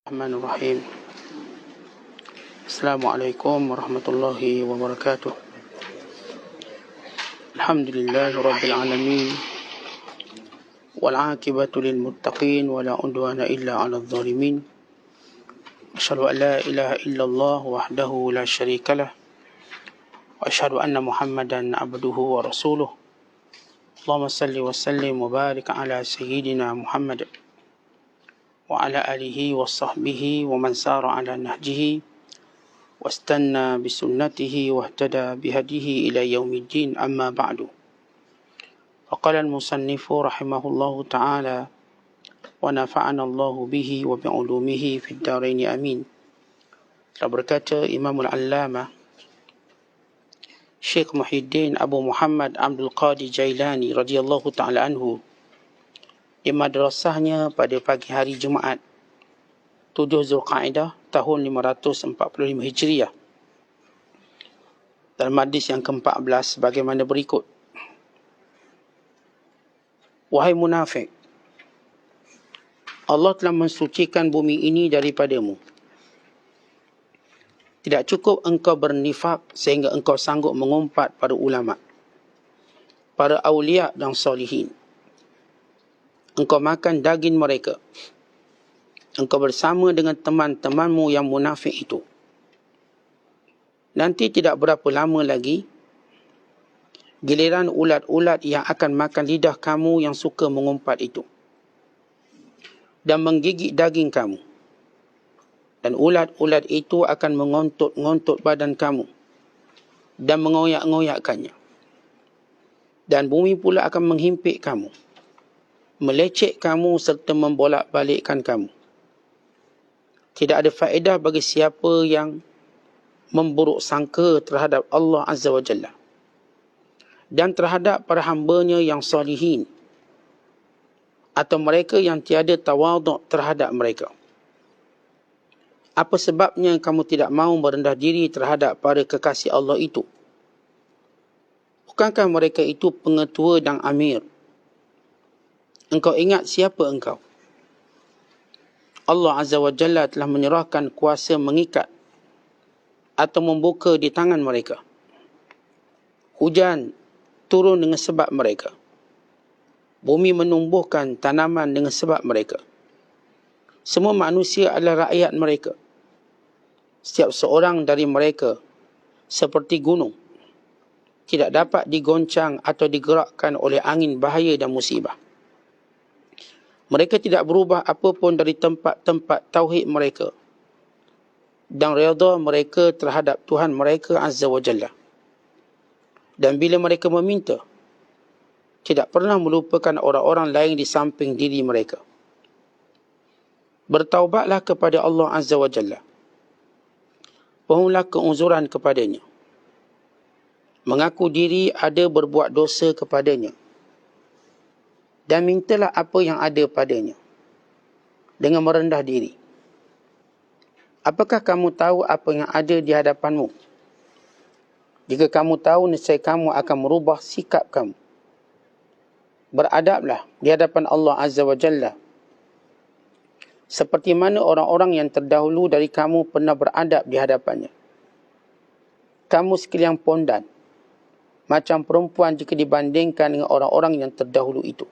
Bismillahirrahmanirrahim. Assalamualaikum warahmatullahi wabarakatuh. Alhamdulillahirabbil alamin. Wal 'aqibatu lil muttaqin wa la udwana illa 'alal zalimin. Asyhadu an la ilaha illallah wahdahu la syarikalah. Wa asyhadu anna Muhammadan abduhu wa rasuluh. Allahumma salli wa sallim wa barik ala sayyidina Muhammad wa ala alihi wa sahbihi wa man sara ala nahjihi واستنى بسنته واهتدى بهديه إلى يوم الدين أما بعد. فقال المصنف رحمه الله تعالى ونفعنا الله به وبعلومه في الدارين آمين. Telah berkata Imamul Allamah Syekh Muhyiddin Abu Muhammad Abdul Qadir Jailani radhiyallahu ta'ala anhu di madrasahnya pada pagi hari Jumaat 7 Zulqa'dah tahun 545 Hijriah. Dalam hadis yang ke-14 bagaimana berikut. Wahai munafik, Allah telah mensucikan bumi ini daripadamu. Tidak cukup engkau bernifak sehingga engkau sanggup mengumpat para ulama, para awliya dan salihin. Engkau makan daging mereka. Engkau bersama dengan teman-temanmu yang munafik itu. Nanti tidak berapa lama lagi, giliran ulat-ulat yang akan makan lidah kamu yang suka mengumpat itu dan menggigit daging kamu. Dan ulat-ulat itu akan mengontot-ngontot badan kamu dan mengoyak-ngoyakkannya. Dan bumi pula akan menghimpit kamu, melecek kamu serta membolak-balikkan kamu. Tidak ada faedah bagi siapa yang memburuk sangka terhadap Allah Azza wa Jalla dan terhadap para hambanya yang salihin, atau mereka yang tiada tawaduk terhadap mereka. Apa sebabnya kamu tidak mahu merendah diri terhadap para kekasih Allah itu? Bukankah mereka itu pengetua dan amir? Engkau ingat siapa engkau? Allah Azza wa Jalla telah menyerahkan kuasa mengikat atau membuka di tangan mereka. Hujan turun dengan sebab mereka. Bumi menumbuhkan tanaman dengan sebab mereka. Semua manusia adalah rakyat mereka. Setiap seorang dari mereka seperti gunung, tidak dapat digoncang atau digerakkan oleh angin bahaya dan musibah. Mereka tidak berubah apapun dari tempat-tempat tauhid mereka dan redha mereka terhadap Tuhan mereka Azza wa Jalla. Dan bila mereka meminta, tidak pernah melupakan orang-orang lain di samping diri mereka. Bertaubatlah kepada Allah Azza wa Jalla. Mohonlah keuzuran kepadanya. Mengaku diri ada berbuat dosa kepadanya. Dan mintalah apa yang ada padanya dengan merendah diri. Apakah kamu tahu apa yang ada di hadapanmu? Jika kamu tahu, nescaya kamu akan merubah sikap kamu. Beradablah di hadapan Allah Azza wa Jalla, seperti mana orang-orang yang terdahulu dari kamu pernah beradab di hadapannya. Kamu sekalian pondan, macam perempuan jika dibandingkan dengan orang-orang yang terdahulu itu.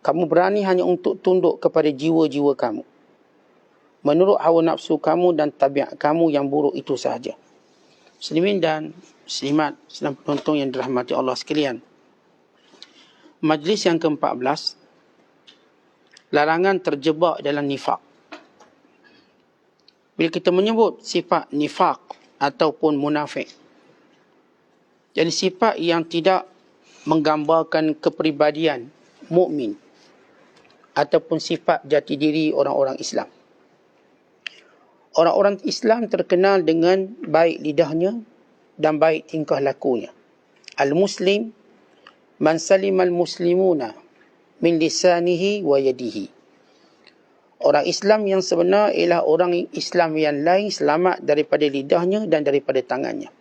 Kamu berani hanya untuk tunduk kepada jiwa-jiwa kamu, menurut hawa nafsu kamu dan tabiat kamu yang buruk itu sahaja. Muslimin dan muslimat, sedang penonton yang dirahmati Allah sekalian. Majlis yang ke-14, larangan terjebak dalam nifak. Bila kita menyebut sifat nifak ataupun munafik, jadi sifat yang tidak menggambarkan kepribadian mukmin ataupun sifat jati diri orang-orang Islam. Orang-orang Islam terkenal dengan baik lidahnya dan baik tingkah lakunya. Al-Muslim man salimal muslimuna min lisanihi wa yadihi. Orang Islam yang sebenar ialah orang Islam yang lain selamat daripada lidahnya dan daripada tangannya.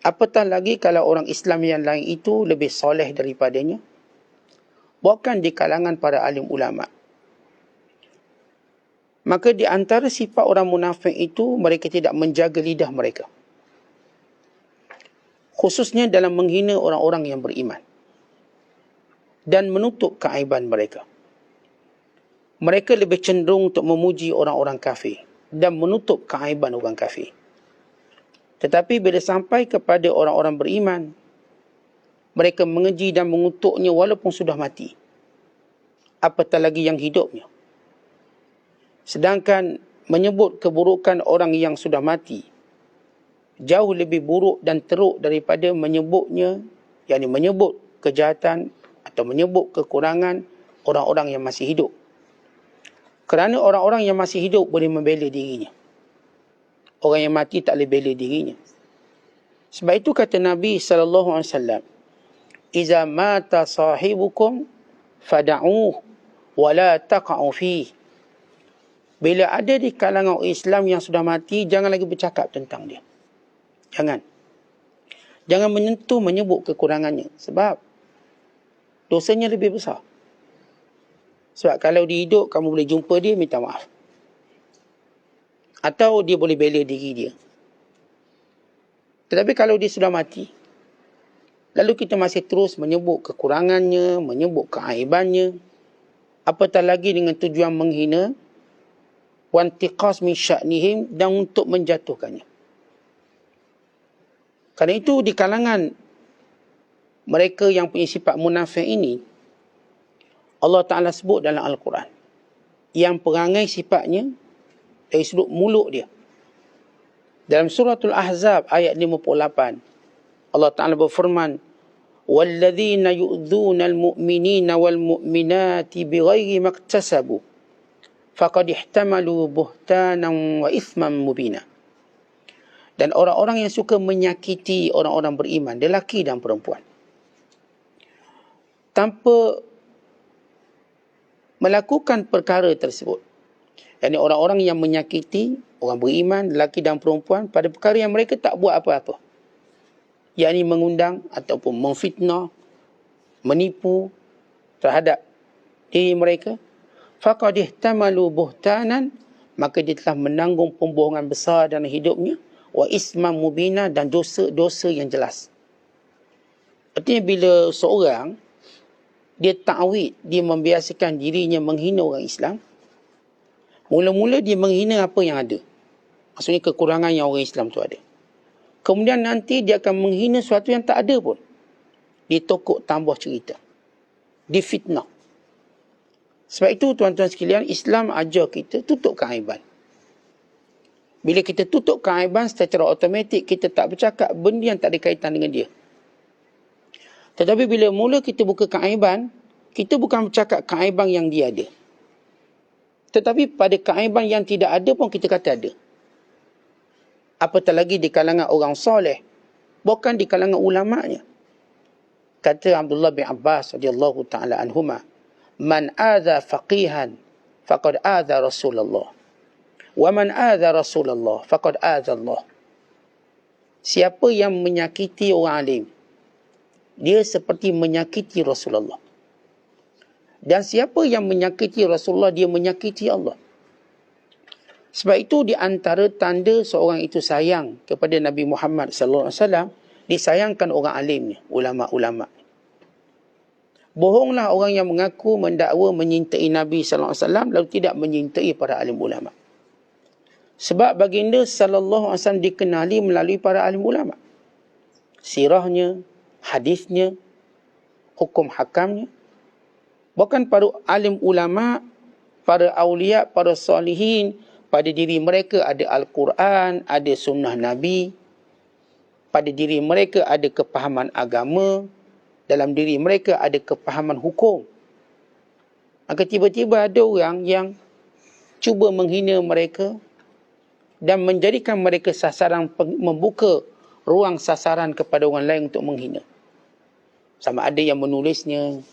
Apatah lagi kalau orang Islam yang lain itu lebih soleh daripadanya, bahkan di kalangan para alim ulama. Maka di antara sifat orang munafik itu, mereka tidak menjaga lidah mereka. Khususnya dalam menghina orang-orang yang beriman. Dan menutup keaiban mereka. Mereka lebih cenderung untuk memuji orang-orang kafir. Dan menutup keaiban orang kafir. Tetapi bila sampai kepada orang-orang beriman, mereka mengeji dan mengutuknya walaupun sudah mati. Apatah lagi yang hidupnya. Sedangkan menyebut keburukan orang yang sudah mati jauh lebih buruk dan teruk daripada menyebutnya, yakni menyebut kejahatan atau menyebut kekurangan orang-orang yang masih hidup. Kerana orang-orang yang masih hidup boleh membela dirinya. Orang yang mati tak boleh bela dirinya. Sebab itu kata Nabi SAW, "Iza mata sahibukum fada'uh wa la taqa'u fihi." Bila ada di kalangan Islam yang sudah mati, jangan lagi bercakap tentang dia. Jangan. Jangan menyentuh, menyebut kekurangannya. Sebab dosanya lebih besar. Sebab kalau dia hidup, kamu boleh jumpa dia, minta maaf. Atau dia boleh bela diri dia. Tetapi kalau dia sudah mati, lalu kita masih terus menyebut kekurangannya, menyebut keaibannya, apatah lagi dengan tujuan menghina, wantiqas min sya'nihim, dan untuk menjatuhkannya. Kerana itu di kalangan mereka yang punya sifat munafik ini, Allah Ta'ala sebut dalam Al-Quran, yang perangai sifatnya dari sudut mulut dia. Dalam suratul Ahzab ayat 58, Allah Ta'ala berfirman, وَالَّذِينَ يُؤْذُونَ الْمُؤْمِنِينَ وَالْمُؤْمِنَاتِ بِغَيْرِ مَكْتَسَبُوا فَقَدْ احْتَمَلُوا بُهْتَانًا وَإِثْمًا مُبِينًا. Dan orang-orang yang suka menyakiti orang-orang beriman, lelaki dan perempuan, tanpa melakukan perkara tersebut. Yani orang-orang yang menyakiti orang beriman, lelaki dan perempuan, pada perkara yang mereka tak buat apa-apa. Yakni mengundang ataupun memfitnah, menipu terhadap diri mereka. Faqad ihtamalu buhtanan, maka dia telah menanggung pembohongan besar dalam hidupnya. Wa isman mubina, dan dosa-dosa yang jelas. Artinya bila seorang dia ta'wid, dia membiasakan dirinya menghina orang Islam, mula-mula dia menghina apa yang ada. Maksudnya kekurangan yang orang Islam tu ada. Kemudian nanti dia akan menghina sesuatu yang tak ada pun. Dia tokok tambah cerita. Dia fitnah. Sebab itu tuan-tuan sekalian, Islam ajar kita tutup keaiban. Bila kita tutup keaiban, secara automatik kita tak bercakap benda yang tak ada kaitan dengan dia. Tetapi bila mula kita buka keaiban, kita bukan bercakap keaiban yang dia ada. Tetapi pada keaiban yang tidak ada pun kita kata ada. Apatah lagi di kalangan orang soleh, bukan di kalangan ulama'nya. Kata Abdullah bin Abbas radhiyallahu ta'ala anhuma, "Man adha faqihan faqad adha Rasulullah. Wa man adha Rasulullah faqad adha Allah." Siapa yang menyakiti orang alim, dia seperti menyakiti Rasulullah. Dan siapa yang menyakiti Rasulullah, dia menyakiti Allah. Sebab itu di antara tanda seorang itu sayang kepada Nabi Muhammad sallallahu alaihi wasallam, disayangkan orang alimnya, ulama-ulama. Bohonglah orang yang mengaku mendakwa menyintai Nabi sallallahu alaihi wasallam lalu tidak menyintai para alim ulama. Sebab baginda sallallahu alaihi wasallam dikenali melalui para alim ulama. Sirahnya, hadisnya, hukum hakamnya. Bukan para alim ulama, para awliya, para salihin, pada diri mereka ada Al-Quran, ada sunnah Nabi. Pada diri mereka ada kepahaman agama. Dalam diri mereka ada kepahaman hukum. Maka tiba-tiba ada orang yang cuba menghina mereka dan menjadikan mereka sasaran, membuka ruang sasaran kepada orang lain untuk menghina. Sama ada yang menulisnya,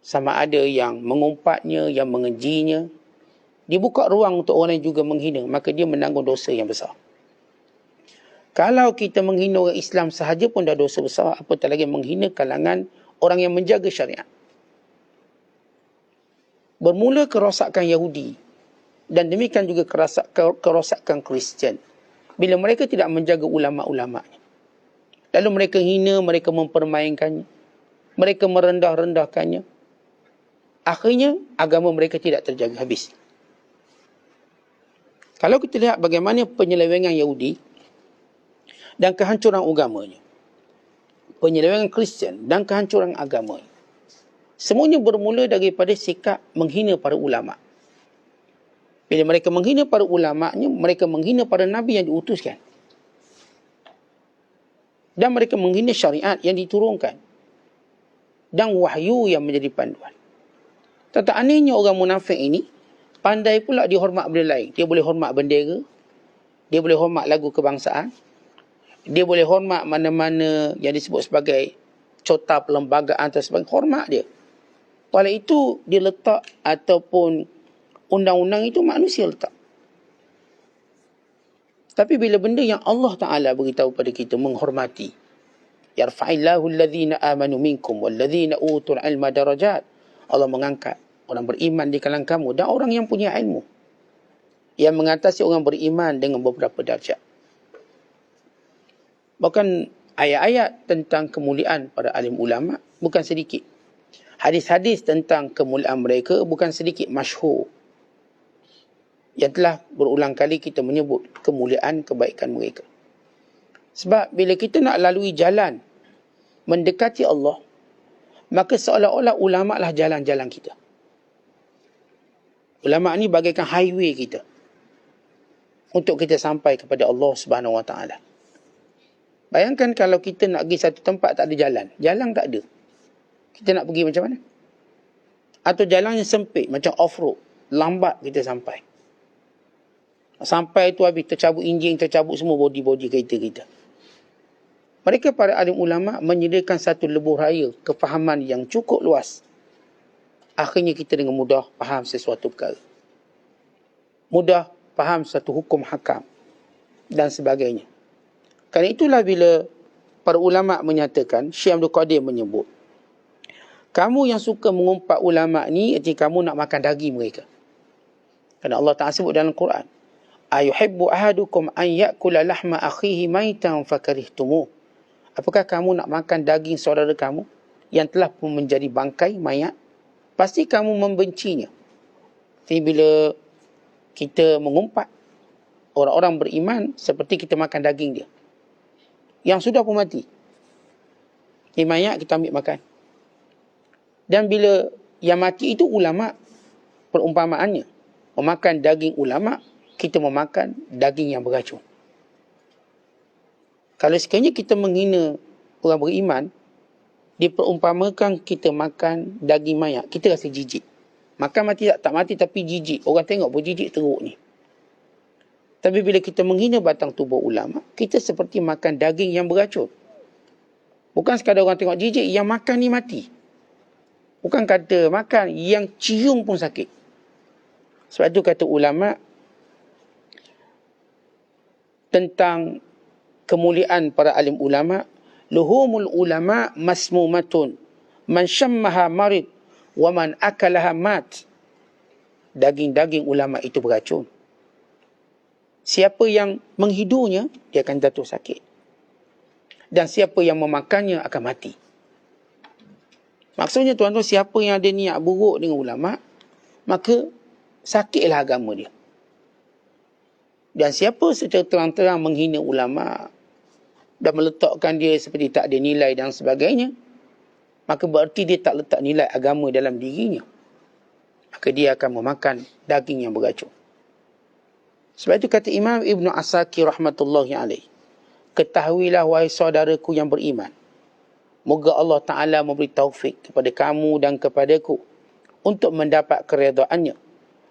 sama ada yang mengumpatnya, yang mengejinya. Dibuka ruang untuk orang lain juga menghina, maka dia menanggung dosa yang besar. Kalau kita menghina orang Islam sahaja pun dah dosa besar, apatah lagi menghina kalangan orang yang menjaga syariat. Bermula kerosakan Yahudi Dan demikian juga kerosakan Kristian. Bila mereka tidak menjaga ulama'-ulama'nya. Lalu mereka hina, mereka mempermainkannya. Mereka merendah-rendahkannya. Akhirnya, agama mereka tidak terjaga habis. Kalau kita lihat bagaimana penyelewengan Yahudi dan kehancuran agamanya. Penyelewengan Kristian dan kehancuran agamanya. Semuanya bermula daripada sikap menghina para ulama'. Bila mereka menghina para ulama'nya, mereka menghina para nabi yang diutuskan. Dan mereka menghina syariat yang diturunkan. Dan wahyu yang menjadi panduan. Tetapi anehnya orang munafik ini, pandai pula dihormat benda lain. Dia boleh hormat bendera. Dia boleh hormat lagu kebangsaan. Dia boleh hormat mana-mana yang disebut sebagai cota perlembagaan atau sebagainya. Hormat dia. Walau itu dia letak ataupun undang-undang itu manusia letak. Tapi bila benda yang Allah Ta'ala beritahu pada kita menghormati. Yarfa'illahu alladhina amanu minkum walladhina utul ilma darajat. Allah mengangkat orang beriman di kalangan kamu dan orang yang punya ilmu. Yang mengatasi orang beriman dengan beberapa darjat. Bahkan ayat-ayat tentang kemuliaan para alim ulama bukan sedikit. Hadis-hadis tentang kemuliaan mereka bukan sedikit masyhur. Yang telah berulang kali kita menyebut kemuliaan kebaikan mereka. Sebab bila kita nak lalui jalan mendekati Allah, maka seolah-olah ulama' lah jalan-jalan kita. Ulama' ni bagaikan highway kita untuk kita sampai kepada Allah Subhanahu Wa Taala. Bayangkan kalau kita nak pergi satu tempat tak ada jalan. Jalan tak ada. Kita nak pergi macam mana? Atau jalannya sempit macam off-road. Lambat kita sampai. Sampai tu habis tercabut enjin, tercabut semua bodi-bodi kereta kita. Mereka para alim ulama' menyediakan satu lebuh raya kefahaman yang cukup luas. Akhirnya kita dengan mudah faham sesuatu perkara. Mudah faham satu hukum hakam dan sebagainya. Kerana itulah bila para ulama' menyatakan, Syekh Abdul Qadir menyebut, kamu yang suka mengumpat ulama' ni, arti kamu nak makan daging mereka. Kerana Allah Ta'ala sebut dalam Quran, ayuhibbu ahadukum an ya'kula lahma akhihi maitan fakarihtumuh. Apakah kamu nak makan daging saudara kamu yang telah pun menjadi bangkai, mayat? Pasti kamu membencinya. Jadi bila kita mengumpat orang-orang beriman seperti kita makan daging dia. Yang sudah pun mati. Ini mayat kita ambil makan. Dan bila yang mati itu ulama', perumpamaannya. Memakan daging ulama', kita memakan daging yang beracun. Kalau sekiranya kita menghina orang beriman, diperumpamakan kita makan daging mayat, kita rasa jijik. Makan mati tak mati tapi jijik. Orang tengok pun jijik teruk ni. Tapi bila kita menghina batang tubuh ulama', kita seperti makan daging yang beracun. Bukan sekadar orang tengok jijik, yang makan ni mati. Bukan kata makan, yang cium pun sakit. Sebab itu kata ulama' tentang kemuliaan para alim ulama', luhumul ulama' masmumatun, man syammaha marid, wa man akalaha mat. Daging-daging ulama' itu beracun. Siapa yang menghidurnya, dia akan jatuh sakit. Dan siapa yang memakannya akan mati. Maksudnya tuan-tuan, siapa yang ada niat buruk dengan ulama', maka sakitlah agama dia. Dan siapa secara terang-terang menghina ulama' dan meletakkan dia seperti tak ada nilai dan sebagainya, maka berarti dia tak letak nilai agama dalam dirinya. Maka dia akan memakan daging yang beracun. Sebab itu kata Imam Ibn Asakir rahmatullahi alaih, ketahuilah wahai saudaraku yang beriman, moga Allah Ta'ala memberi taufik kepada kamu dan kepadaku untuk mendapat keredaannya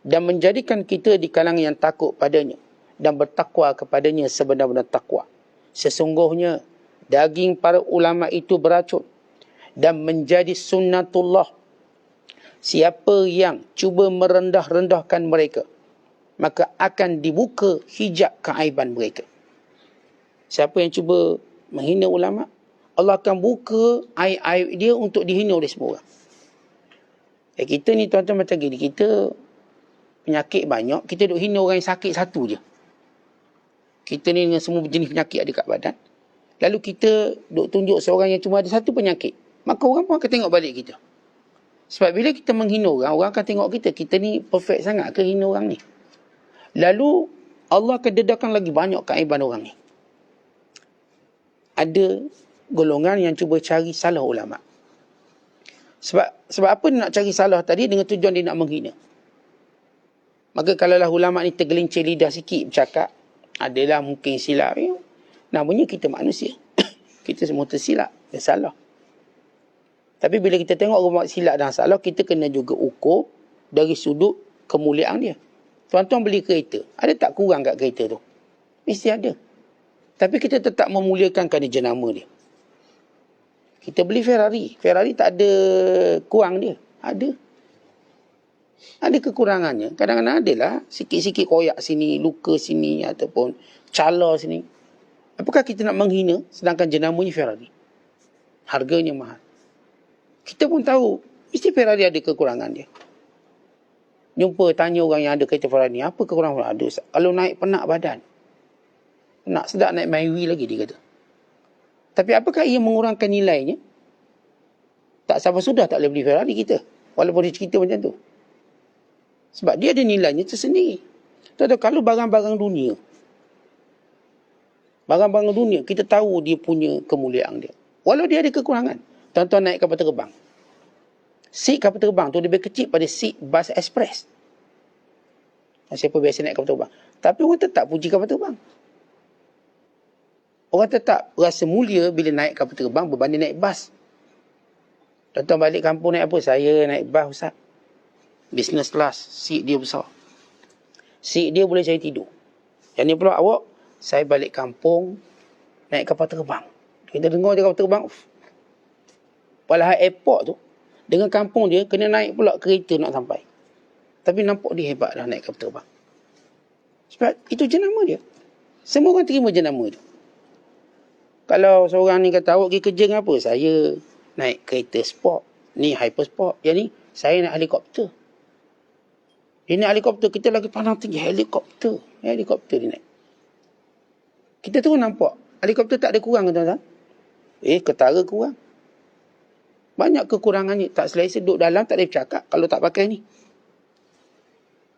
dan menjadikan kita di kalangan yang takut padanya dan bertakwa kepadanya sebenar-benar takwa. Sesungguhnya daging para ulama itu beracun dan menjadi sunnatullah. Siapa yang cuba merendah-rendahkan mereka, maka akan dibuka hijab keaiban mereka. Siapa yang cuba menghina ulama', Allah akan buka aib-aib dia untuk dihina oleh semua orang. Kita ni tuan-tuan macam gini, kita penyakit banyak, kita duk hina orang yang sakit satu je. Kita ni dengan semua jenis penyakit ada kat badan. Lalu kita duk tunjuk seorang yang cuma ada satu penyakit. Maka orang pun akan tengok balik kita. Sebab bila kita menghina orang, orang akan tengok kita. Kita ni perfect sangat ke hina orang ni. Lalu Allah akan dedahkan lagi banyak keaiban orang ni. Ada golongan yang cuba cari salah ulama. Sebab apa nak cari salah tadi? Dengan tujuan dia nak menghina. Maka kalaulah ulama ni tergelincir lidah sikit bercakap, adalah mungkin silap. Ya. Namanya kita manusia. Kita semua tersilap. Dia salah. Tapi bila kita tengok orang buat silap dan salah, kita kena juga ukur dari sudut kemuliaan dia. Tuan-tuan beli kereta. Ada tak kurang kat kereta tu? Mesti ada. Tapi kita tetap memuliakan kerana jenama dia. Kita beli Ferrari. Ferrari tak ada kurang dia. Ada. Ada kekurangannya. Kadang-kadang adalah sikit-sikit koyak sini, luka sini ataupun cala sini. Apakah kita nak menghina sedangkan jenamanya Ferrari? Harganya mahal. Kita pun tahu mesti Ferrari ada kekurangan dia. Jumpa tanya orang yang ada kereta Ferrari ni, apa kekurangan? Ada. Kalau naik penat badan. Nak sedap naik Myvi lagi dia kata. Tapi apakah ia mengurangkan nilainya? Tak sampai sudah tak boleh beli Ferrari kita. Walaupun dia cerita macam tu. Sebab dia ada nilainya tersendiri. Tahu kalau barang-barang dunia. Barang-barang dunia, kita tahu dia punya kemuliaan dia. Walau dia ada kekurangan. Tuan-tuan naik kapal terbang. Seat kapal terbang tu lebih kecil pada seat bus express. Siapa biasa naik kapal terbang. Tapi orang tetap puji kapal terbang. Orang tetap rasa mulia bila naik kapal terbang berbanding naik bas. Tuan-tuan balik kampung naik apa? Saya naik bas, Ustaz. Business class. Seat dia besar. Seat dia boleh saya tidur. Yang ni pula awak, saya balik kampung naik kapal terbang. Kita dengar je kapal terbang. Padahal airport tu, dengan kampung dia, kena naik pula kereta nak sampai. Tapi nampak dia hebat dah naik kapal terbang. Sebab itu jenama dia. Semua orang terima jenama tu. Kalau seorang ni kata, awak pergi kerja dengan apa? Saya naik kereta sport. Ni hyper sport. Yang ni, saya naik helikopter. Dia naik helikopter. Kita lagi pandang tinggi. Helikopter. Helikopter dia naik. Kita terus nampak. Helikopter tak ada kurang, tuan-tuan. Ketara kurang. Banyak kekurangannya. Tak selesa duduk dalam, tak boleh bercakap. Kalau tak pakai ni.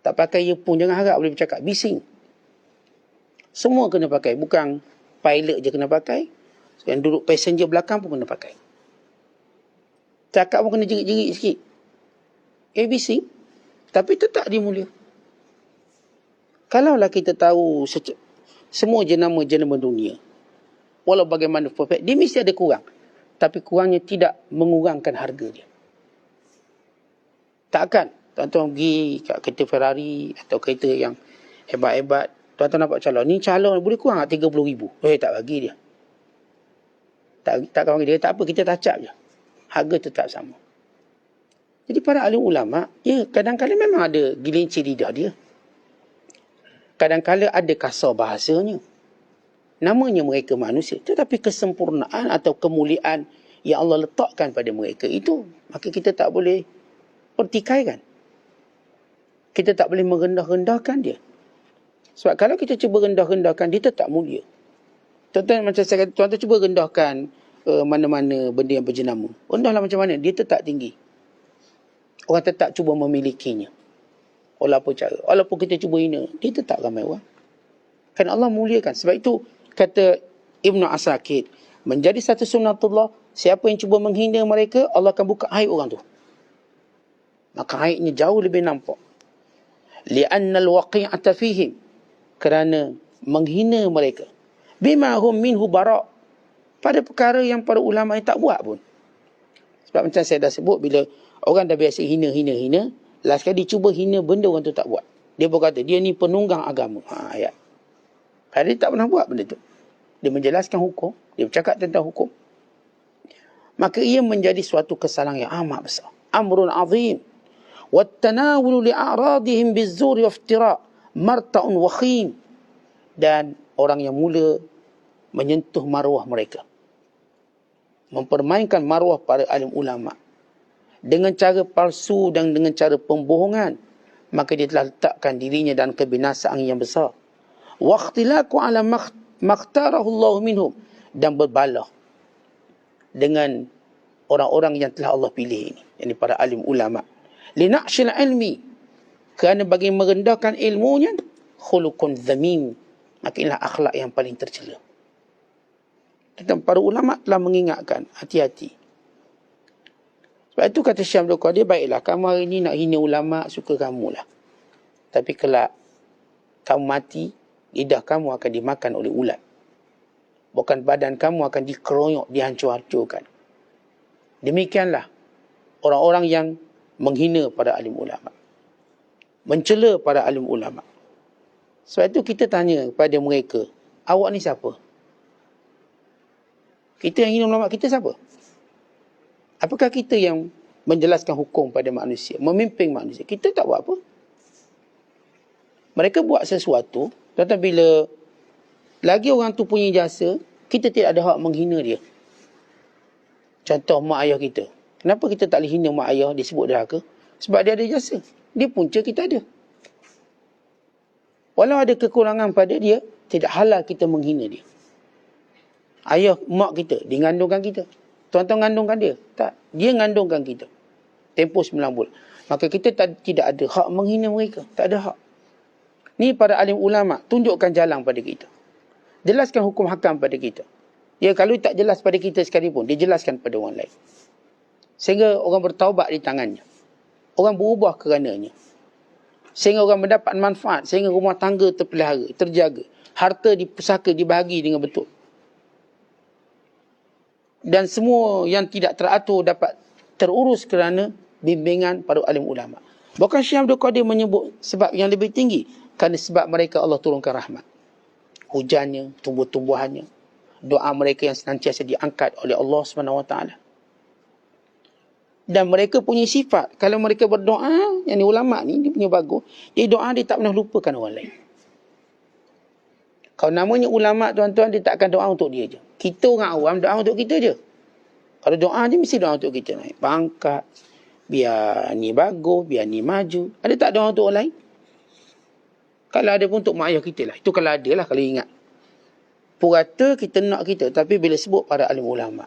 Tak pakai earphone, jangan harap boleh bercakap. Bising. Semua kena pakai. Bukan pilot je kena pakai. Yang duduk passenger belakang pun kena pakai. Cakap pun kena jerit-jerit sikit. Bising. Tapi tetap dia mulia. Kalaulah kita tahu semua jenama-jenama dunia. Walau bagaimana perfect. Dia mesti ada kurang. Tapi kurangnya tidak mengurangkan harga dia. Takkan tuan-tuan pergi kat kereta Ferrari atau kereta yang hebat-hebat. Tuan-tuan nampak calon. Ni calon boleh kurang tak 30,000? Tak bagi dia. Takkan bagi dia. Tak apa, kita tacap je. Harga tetap sama. Jadi para alim ulama, kadang-kadang memang ada gilincir lidah dia. Kadang-kadang ada kasar bahasanya. Namanya mereka manusia. Tetapi kesempurnaan atau kemuliaan yang Allah letakkan pada mereka itu, maka kita tak boleh pertikaikan. Kita tak boleh merendah-rendahkan dia. Sebab kalau kita cuba rendah-rendahkan, dia tetap mulia. Tuan-tuan, macam saya kata, tuan-tuan cuba rendahkan mana-mana benda yang berjenama. Rendahlah macam mana, dia tetap tinggi. Orang tetap cuba memilikinya. Walaupun cara. Walaupun kita cuba hina, dia tetap ramai orang. Kan Allah muliakan. Sebab itu, kata Ibn Asakir, menjadi satu sunnatullah, siapa yang cuba menghina mereka, Allah akan buka aib orang tu. Maka aibnya jauh lebih nampak. Li'anna al-waqi'ata fihim. Kerana menghina mereka. Bima hum minhu bara'. Pada perkara yang para ulama yang tak buat pun. Sebab macam saya dah sebut, bila orang dah biasa hina, last kali dia cuba hina benda orang tu tak buat. Dia pun kata, dia ni penunggang agama. Ayat. Padahal dia tak pernah buat benda tu. Dia menjelaskan hukum. Dia bercakap tentang hukum. Maka ia menjadi suatu kesalahan yang amat besar. Amrun azim. Wattanawulu li'aradihim bizzuri waftira' marta'un wakhim. Dan orang yang mula menyentuh maruah mereka. Mempermainkan maruah para alim ulama. Dengan cara palsu dan dengan cara pembohongan. maka dia telah letakkan dirinya dalam kebinasaan yang besar. Wa ikhtilaku ala makhtarahu Allah minhum, dan berbalah dengan orang-orang yang telah Allah pilih ini, yakni para alim ulama. Linaqshil ilmi, kerana bagi merendahkan ilmunya, khuluqun dhamim, maka inilah akhlak yang paling tercela. Tentang para ulama telah mengingatkan, hati-hati. Sebab itu kata Syekh Abdul Qadir, baiklah kamu hari ini nak hina ulama, suka kamu lah. Tapi kelak kamu mati, lidah kamu akan dimakan oleh ulat. Bukan badan kamu akan dikeroyok, dihancur-hancurkan. Demikianlah orang-orang yang menghina para alim ulama, mencela para alim ulama. Sebab itu kita tanya kepada mereka, awak ni siapa? Kita yang hina ulama, kita siapa? Apakah kita yang menjelaskan hukum pada manusia, memimpin manusia? Kita tak buat apa. Mereka buat sesuatu, tetapi bila lagi orang tu punya jasa, kita tidak ada hak menghina dia. Contoh mak ayah kita. Kenapa kita tak boleh hina mak ayah disebut derhaka? Sebab dia ada jasa. Dia punca, kita ada. Walau ada kekurangan pada dia, tidak halal kita menghina dia. Ayah, mak kita, dia ngandungkan kita. Tuan-tuan ngandungkan dia? Tak. Dia ngandungkan kita. Tempoh 9 bulan. Maka kita tidak ada hak menghina mereka. Tak ada hak. Ni para alim ulama, tunjukkan jalan pada kita. Jelaskan hukum hakam pada kita. Ya, kalau tak jelas pada kita sekalipun, dia jelaskan pada orang lain. Sehingga orang bertaubat di tangannya. Orang berubah kerananya. Sehingga orang mendapat manfaat. Sehingga rumah tangga terpelihara, terjaga. Harta di pusaka dibahagi dengan betul. Dan semua yang tidak teratur dapat terurus kerana bimbingan para alim ulama. Bukan Syekh Abdul Qadir menyebut sebab yang lebih tinggi. Kerana sebab mereka Allah turunkan rahmat. Hujannya, tumbuh-tumbuhannya. Doa mereka yang senantiasa diangkat oleh Allah SWT. Dan mereka punya sifat. Kalau mereka berdoa, yang ni ulama ni, dia punya bagus. Dia doa, dia tak pernah lupakan orang lain. Kalau namanya ulama, tuan-tuan, dia tak akan doa untuk dia je. Kita orang awam doa untuk kita je. Kalau doa, dia mesti doa untuk kita. Naik pangkat, biar ni bagus, biar ni maju. Ada tak doa untuk orang lain? Kalau ada pun untuk mak ayah kita lah. Itu kalau ada lah, kalau ingat. Purata kita nak kita. Tapi bila sebut para alim ulama,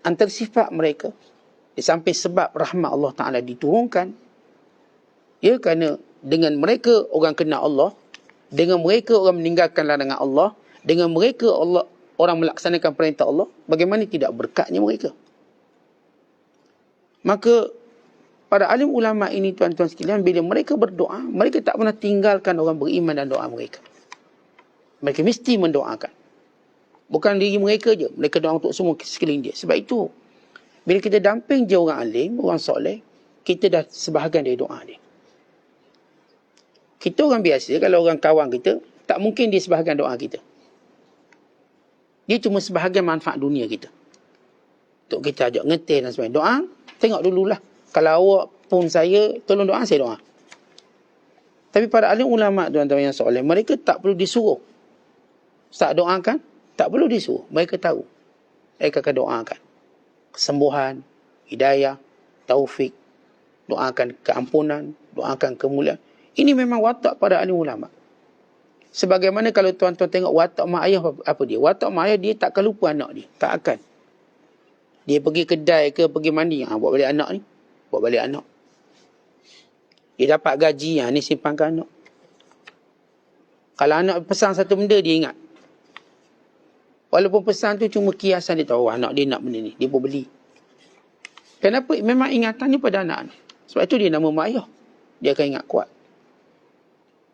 antara sifat mereka, di samping sebab rahmat Allah Ta'ala diturunkan, ya, kerana dengan mereka orang kenal Allah, dengan mereka orang meninggalkan larangan Allah, dengan mereka orang melaksanakan perintah Allah, bagaimana tidak berkatnya mereka. Maka para alim ulama ini, tuan-tuan sekalian, bila mereka berdoa, mereka tak pernah tinggalkan orang beriman dan doa mereka. Mereka mesti mendoakan. Bukan diri mereka je, mereka doa untuk semua sekeliling dia. Sebab itu, bila kita damping je orang alim, orang soleh, kita dah sebahagian dari doa dia. Kita orang biasa, kalau orang kawan kita, tak mungkin dia sebahagian doa kita. Dia cuma sebahagian manfaat dunia kita. Untuk kita ajak ngetih dan sebagainya. Doa, tengok dululah. Kalau awak pun saya, tolong doa, saya doa. Tapi para alim ulama, tuan-tuan yang soleh, mereka tak perlu disuruh. Saat doakan, tak perlu disuruh. Mereka tahu. Mereka akan doakan kesembuhan, hidayah, taufik, doakan keampunan, doakan kemuliaan. Ini memang watak pada alim ulama. Sebagaimana kalau tuan-tuan tengok watak mak ayah, apa dia? Watak mak ayah, dia tak akan lupa anak dia. Tak akan. Dia pergi kedai ke, pergi mandi, buat balik anak ni. Buat balik anak. Dia dapat gaji, ni simpankan anak. Kalau anak pesan satu benda, dia ingat. Walaupun pesan tu cuma kiasan, dia tahu anak dia nak benda ni. Dia pun beli. Kenapa? Memang ingatannya pada anak ni. Sebab itu dia nama mak ayah. Dia akan ingat kuat.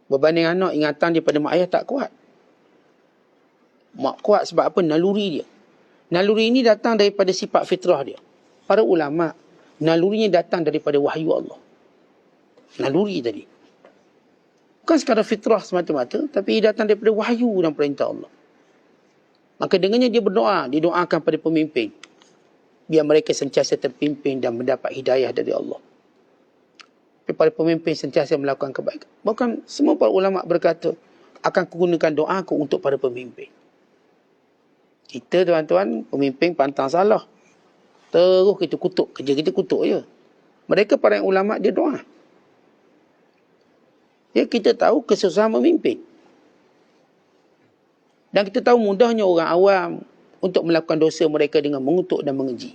Berbanding anak, ingatan dia pada mak ayah tak kuat. Mak kuat sebab apa? Naluri dia. Naluri ini datang daripada sifat fitrah dia. Para ulama, nalurinya datang daripada wahyu Allah. Naluri tadi. Bukan sekadar fitrah semata-mata, tapi datang daripada wahyu dan perintah Allah. Maka dengannya dia berdoa, didoakan pada pemimpin. Biar mereka sentiasa terpimpin dan mendapat hidayah dari Allah. Para pemimpin sentiasa melakukan kebaikan. Bahkan semua para ulama berkata, akan gunakan doa aku untuk para pemimpin. Kita tuan-tuan, pemimpin pantang salah. Terus kita kutuk, kerja kita kutuk je. Mereka para ulama dia doa. Ya, kita tahu kesusahan memimpin. Dan kita tahu mudahnya orang awam untuk melakukan dosa mereka dengan mengutuk dan mengeji.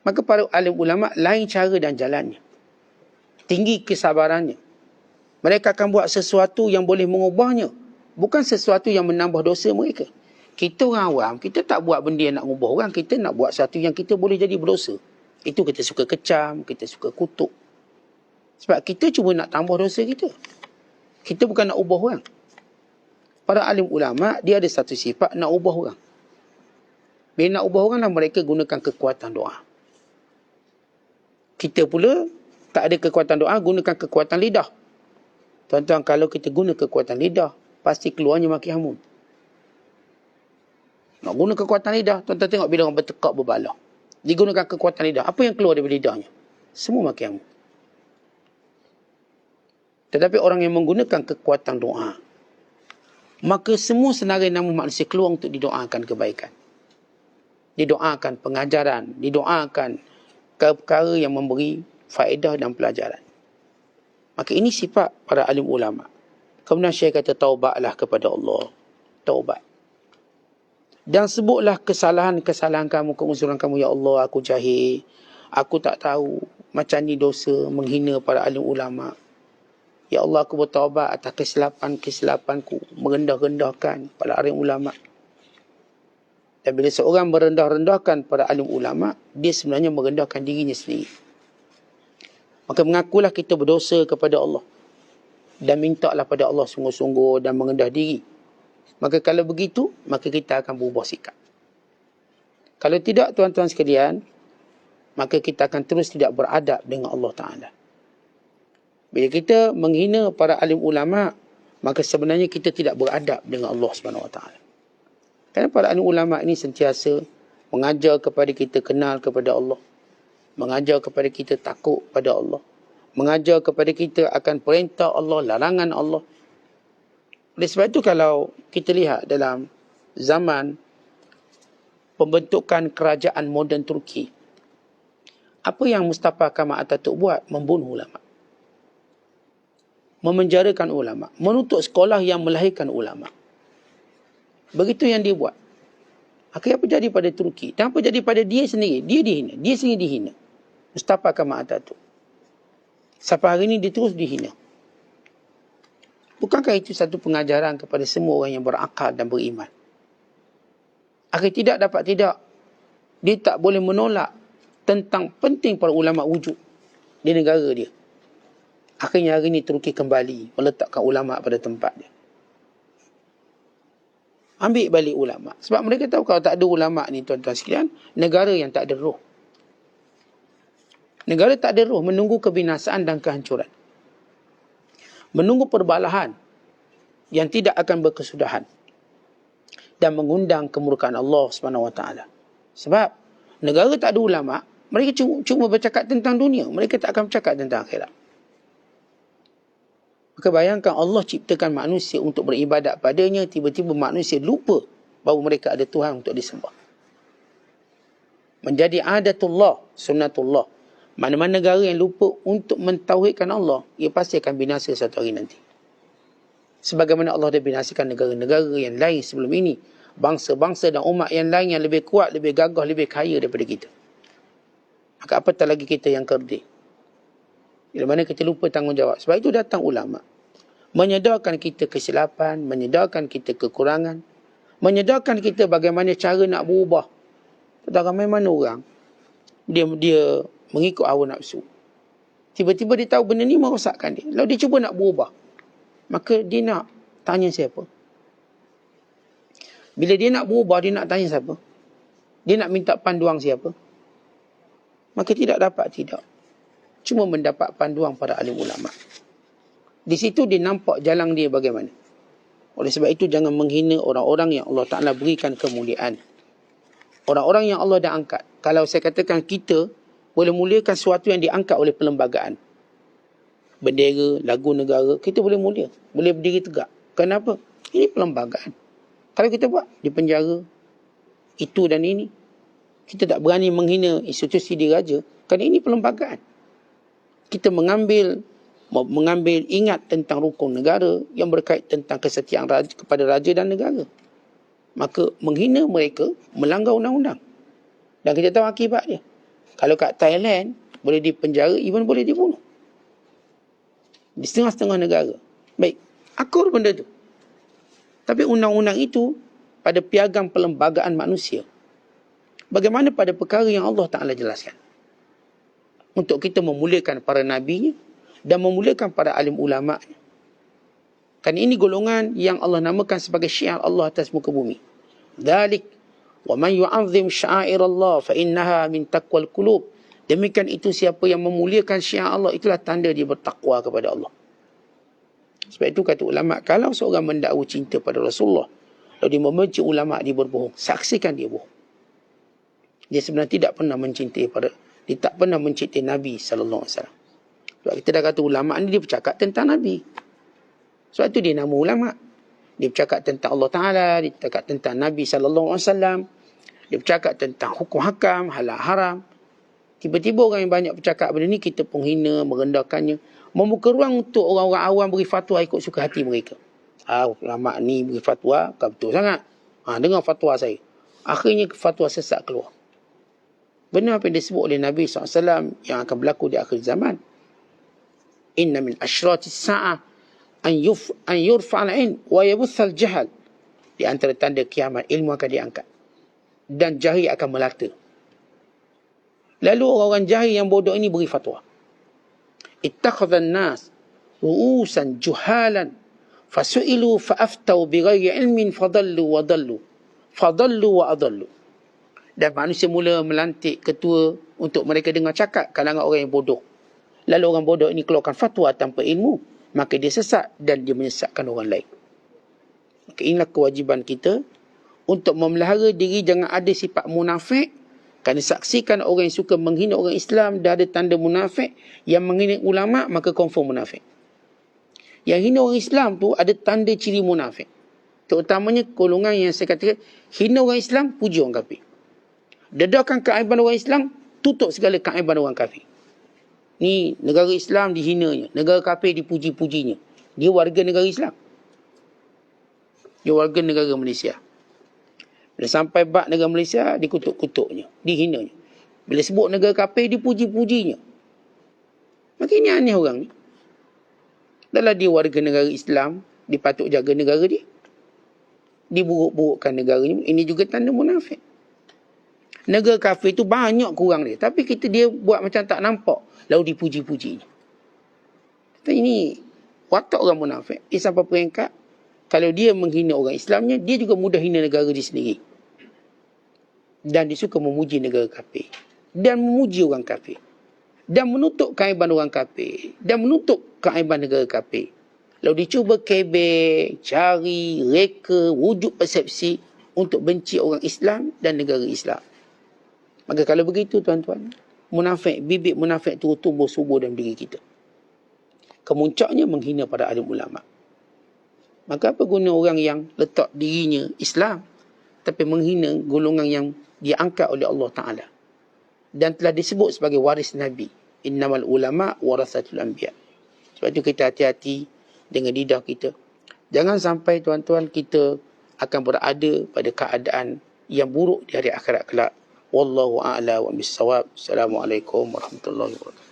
Maka para alim ulama lain cara dan jalannya. Tinggi kesabarannya. Mereka akan buat sesuatu yang boleh mengubahnya. Bukan sesuatu yang menambah dosa mereka. Kita orang awam, kita tak buat benda yang nak ubah orang. Kita nak buat sesuatu yang kita boleh jadi berdosa. Itu kita suka kecam, kita suka kutuk. Sebab kita cuma nak tambah dosa kita. Kita bukan nak ubah orang. Para alim ulama, dia ada satu sifat nak ubah orang. Bila nak ubah orang, mereka gunakan kekuatan doa. Kita pula tak ada kekuatan doa, gunakan kekuatan lidah. Tuan-tuan, kalau kita guna kekuatan lidah, pasti keluarnya maki hamun. Nak guna kekuatan lidah, tuan-tuan tengok bila orang bertekak berbalah. Digunakan kekuatan lidah. Apa yang keluar dari lidahnya? Semua maki hamun. Tetapi orang yang menggunakan kekuatan doa, maka semua senarai nama manusia keluar untuk didoakan kebaikan. Didoakan pengajaran, didoakan perkara yang memberi faedah dan pelajaran. Maka ini sifat para alim ulama. Kemudian Syekh kata, taubatlah kepada Allah. Taubat. Dan sebutlah kesalahan-kesalahan kamu, keuzuran kamu. Ya Allah, aku jahil. Aku tak tahu. Macam ni dosa, menghina para alim ulama. Ya Allah, aku bertaubat atas kesilapanku. Merendah-rendahkan para alim ulama. Dan bila seorang merendah-rendahkan para alim ulama, dia sebenarnya merendahkan dirinya sendiri. Maka mengakulah kita berdosa kepada Allah. Dan mintalah pada Allah sungguh-sungguh dan merendah diri. Maka kalau begitu, maka kita akan berubah sikap. Kalau tidak, tuan-tuan sekalian, maka kita akan terus tidak beradab dengan Allah Ta'ala. Bila kita menghina para alim ulama, maka sebenarnya kita tidak beradab dengan Allah Subhanahu Wa Ta'ala. Kerana para alim ulama ini sentiasa mengajar kepada kita kenal kepada Allah. Mengajar kepada kita takut pada Allah. Mengajar kepada kita akan perintah Allah, larangan Allah. Oleh sebab itu kalau kita lihat dalam zaman pembentukan kerajaan moden Turki, apa yang Mustafa Kemal Atatürk buat? Membunuh ulama. Memenjarakan ulama. Menutup sekolah yang melahirkan ulama. Begitu yang dia buat. Akhirnya apa jadi pada Turki? Dan apa jadi pada dia sendiri? Dia dihina. Dia sendiri dihina. Mustafa Kemal Atatürk. Sampai hari ini dia terus dihina. Bukankah itu satu pengajaran kepada semua orang yang berakal dan beriman? Akhir tidak dapat tidak, dia tak boleh menolak tentang penting para ulama wujud di negara dia. Akhirnya hari ini Turki kembali meletakkan ulama pada tempat dia. Ambil balik ulama. Sebab mereka tahu kalau tak ada ulama ni, tuan-tuan sekalian, negara yang tak ada roh. Negara tak ada roh, menunggu kebinasaan dan kehancuran. Menunggu perbalahan yang tidak akan berkesudahan. Dan mengundang kemurkaan Allah SWT. Sebab negara tak ada ulama, mereka cuma bercakap tentang dunia. Mereka tak akan bercakap tentang akhirat. Maka bayangkan Allah ciptakan manusia untuk beribadat padanya, tiba-tiba manusia lupa bahawa mereka ada Tuhan untuk disembah. Menjadi adatullah, sunnatullah. Mana-mana negara yang lupa untuk mentauhidkan Allah, ia pasti akan binasa satu hari nanti. Sebagaimana Allah dah binasakan negara-negara yang lain sebelum ini. Bangsa-bangsa dan umat yang lain yang lebih kuat, lebih gagah, lebih kaya daripada kita. Maka apatah lagi kita yang kerdil. Bila mana kita lupa tanggungjawab. Sebab itu datang ulama. Menyedarkan kita kesilapan, menyedarkan kita kekurangan, menyedarkan kita bagaimana cara nak berubah. Tak ramai mana orang, dia mengikut hawa nafsu. Tiba-tiba dia tahu benda ni merosakkan dia. Lalu dia cuba nak berubah. Maka dia nak tanya siapa? Bila dia nak berubah, dia nak tanya siapa? Dia nak minta panduan siapa? Maka tidak dapat tidak. Cuma mendapat panduan para alim ulama. Di situ dia nampak jalan dia bagaimana. Oleh sebab itu jangan menghina orang-orang yang Allah Ta'ala berikan kemuliaan. Orang-orang yang Allah dah angkat. Kalau saya katakan kita boleh muliakan sesuatu yang diangkat oleh perlembagaan. Bendera, lagu negara, kita boleh mulia. Boleh berdiri tegak. Kenapa? Ini perlembagaan. Kalau kita buat di penjara, itu dan ini, kita tak berani menghina institusi diraja. Kerana ini perlembagaan. Kita mengambil mengambil ingat tentang rukun negara yang berkait tentang kesetiaan raja, kepada raja dan negara. Maka menghina mereka melanggar undang-undang. Dan kita tahu akibat dia. Kalau kat Thailand, boleh dipenjara, even boleh dibunuh. Di setengah-setengah negara. Baik, akur benda tu. Tapi undang-undang itu pada piagam perlembagaan manusia. Bagaimana pada perkara yang Allah Ta'ala jelaskan. Untuk kita memuliakan para nabinya dan memuliakan para alim ulama'nya. Kan ini golongan yang Allah namakan sebagai syiar Allah atas muka bumi. Dzalik wa man yu'azzim sya'air Allah fa innaha min taqwal qulub. Demikian itu siapa yang memuliakan syiar Allah, itulah tanda dia bertakwa kepada Allah. Sebab itu kata ulama, kalau seorang mendakwa cinta pada Rasulullah, lalu dia membenci ulama, dia berbohong, saksikan dia bohong. Dia sebenarnya tidak pernah mencintai dia tak pernah mencintai Nabi sallallahu alaihi wasallam. Sebab kita dah kata ulama ni dia bercakap tentang Nabi. Sebab itu dia nama ulama. Dia bercakap tentang Allah Ta'ala, dia bercakap tentang Nabi SAW, dia bercakap tentang hukum hakam, halal haram. Tiba-tiba orang yang banyak bercakap benda ni, kita pun hina, merendahkannya, membuka ruang untuk orang-orang awam beri fatwa ikut suka hati mereka. Ulama ni beri fatwa, bukan betul sangat. Dengar fatwa saya. Akhirnya fatwa sesat keluar. Benar apa yang disebut oleh Nabi SAW yang akan berlaku di akhir zaman. Inna min ashratis sa'ah an yurfa'al ilm wa yabuthal jahal. Di antara tanda kiamat, ilmu akan diangkat dan jahil akan melata. Lalu orang-orang jahil yang bodoh ini beri fatwa. Ittakhadhan nas ru'usan juhalan fasu'ilu fa'aftau bighairi ilmin fadallu wa adallu. Dan manusia mula melantik ketua untuk mereka dengar cakap kalangan orang yang bodoh. Lalu orang bodoh ini keluarkan fatwa tanpa ilmu, maka dia sesat dan dia menyesatkan orang lain. Maka inilah kewajiban kita untuk memelihara diri jangan ada sifat munafik. Kerana saksikan orang yang suka menghina orang Islam dah ada tanda munafik. Yang menghina ulama maka confirm munafik. Yang hina orang Islam tu ada tanda ciri munafik. Terutamanya golongan yang saya katakan hina orang Islam, puji orang kafir. Dedahkan keaiban orang Islam, tutup segala keaiban orang kafir. Ni negara Islam dihinanya, negara kafir dipuji-pujinya. Dia warga negara Islam. Dia warga negara Malaysia. Bila sampai bak negara Malaysia, dikutuk-kutuknya, dihinanya. Bila sebut negara kafir, dipuji-pujinya. Maka ini aneh orang ni. Dalam dia warga negara Islam, dia patut jaga negara dia. Diburuk-burukkan negaranya, ini juga tanda munafik. Negara kafir tu banyak kurang dia. Tapi dia buat macam tak nampak. Lalu dipuji-pujinya. Ini watak orang munafik. Sampai peringkat, kalau dia menghina orang Islamnya, dia juga mudah hina negara dia sendiri. Dan dia suka memuji negara kafir. Dan memuji orang kafir. Dan menutup keaiban orang kafir. Dan menutup keaiban negara kafir. Lalu dia cuba kebek, cari, reka, wujud persepsi untuk benci orang Islam dan negara Islam. Maka kalau begitu tuan-tuan, munafik, bibit munafik itu tumbuh subur dalam diri kita. Kemuncaknya menghina para alim ulama. Maka apa guna orang yang letak dirinya Islam tapi menghina golongan yang diangkat oleh Allah Ta'ala dan telah disebut sebagai waris Nabi. Innamal ulama warasatul anbiya. Sebab itu kita hati-hati dengan lidah kita. Jangan sampai tuan-tuan kita akan berada pada keadaan yang buruk di hari akhirat kelak. Wallahu a'la wa bis-shawab. Assalamualaikum warahmatullahi wabarakatuh.